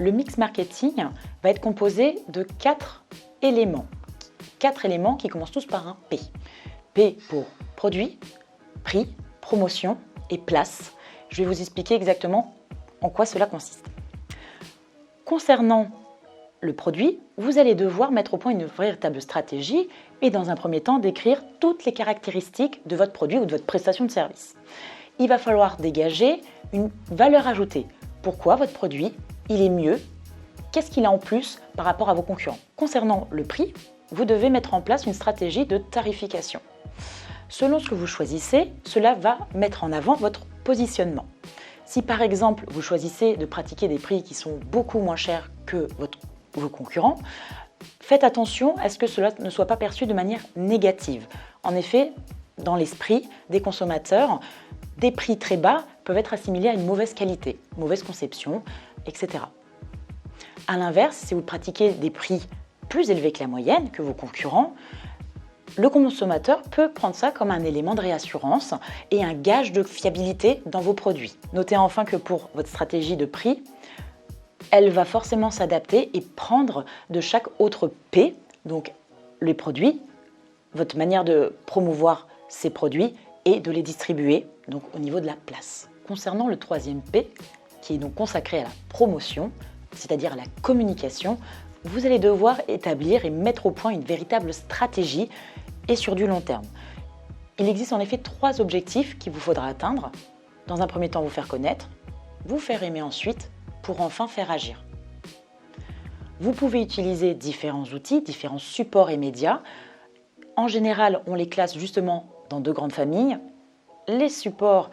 Le mix marketing va être composé de 4 éléments. 4 éléments qui commencent tous par un P. P pour produit, prix, promotion et place. Je vais vous expliquer exactement en quoi cela consiste. Concernant le produit, vous allez devoir mettre au point une véritable stratégie et dans un premier temps décrire toutes les caractéristiques de votre produit ou de votre prestation de service. Il va falloir dégager une valeur ajoutée. Pourquoi votre produit, il est mieux? Qu'est-ce qu'il a en plus par rapport à vos concurrents? Concernant le prix, vous devez mettre en place une stratégie de tarification. Selon ce que vous choisissez, cela va mettre en avant votre positionnement. Si par exemple, vous choisissez de pratiquer des prix qui sont beaucoup moins chers que vos concurrents, faites attention à ce que cela ne soit pas perçu de manière négative. En effet, dans l'esprit des consommateurs, des prix très bas peuvent être assimilés à une mauvaise qualité, mauvaise conception, etc. A l'inverse, si vous pratiquez des prix plus élevés que la moyenne, que vos concurrents, le consommateur peut prendre ça comme un élément de réassurance et un gage de fiabilité dans vos produits. Notez enfin que pour votre stratégie de prix, elle va forcément s'adapter et prendre de chaque autre P, donc les produits, votre manière de promouvoir ces produits et de les distribuer, donc au niveau de la place. Concernant le troisième P, qui est donc consacré à la promotion, c'est-à-dire à la communication, vous allez devoir établir et mettre au point une véritable stratégie et sur du long terme. Il existe en effet 3 objectifs qu'il vous faudra atteindre. Dans un premier temps, vous faire connaître, vous faire aimer ensuite, pour enfin faire agir. Vous pouvez utiliser différents outils, différents supports et médias. En général, on les classe justement dans 2 grandes familles, les supports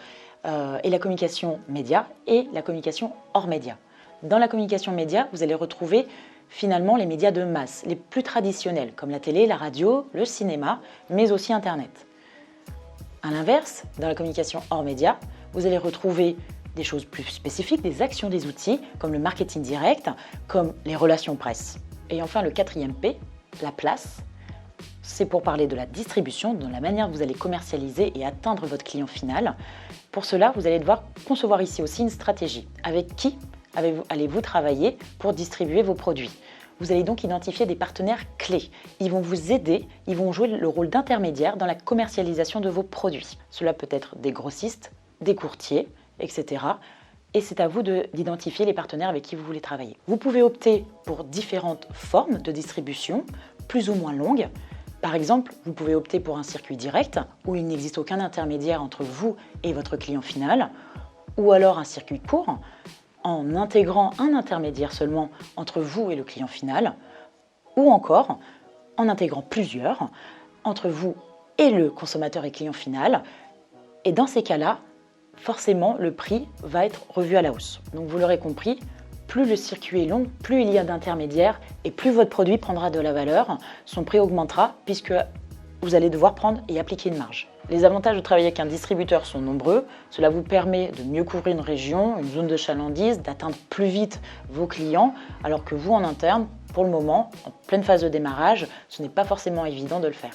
et la communication média et la communication hors média. Dans la communication média, vous allez retrouver finalement les médias de masse, les plus traditionnels, comme la télé, la radio, le cinéma, mais aussi Internet. A l'inverse, dans la communication hors média, vous allez retrouver des choses plus spécifiques, des actions, des outils, comme le marketing direct, comme les relations presse. Et enfin, le 4e P, la place, c'est pour parler de la distribution, de la manière dont vous allez commercialiser et atteindre votre client final. Pour cela, vous allez devoir concevoir ici aussi une stratégie. Avec qui allez-vous travailler pour distribuer vos produits? Vous allez donc identifier des partenaires clés. Ils vont vous aider, ils vont jouer le rôle d'intermédiaire dans la commercialisation de vos produits. Cela peut être des grossistes, des courtiers, etc. Et c'est à vous d'identifier les partenaires avec qui vous voulez travailler. Vous pouvez opter pour différentes formes de distribution, plus ou moins longues. Par exemple, vous pouvez opter pour un circuit direct, où il n'existe aucun intermédiaire entre vous et votre client final, ou alors un circuit court, en intégrant un intermédiaire seulement entre vous et le client final, ou encore en intégrant plusieurs entre vous et le consommateur et client final. Et dans ces cas-là, forcément, le prix va être revu à la hausse. Donc vous l'aurez compris, plus le circuit est long, plus il y a d'intermédiaires et plus votre produit prendra de la valeur, son prix augmentera puisque vous allez devoir prendre et appliquer une marge. Les avantages de travailler avec un distributeur sont nombreux. Cela vous permet de mieux couvrir une région, une zone de chalandise, d'atteindre plus vite vos clients, alors que vous, en interne, pour le moment, en pleine phase de démarrage, ce n'est pas forcément évident de le faire.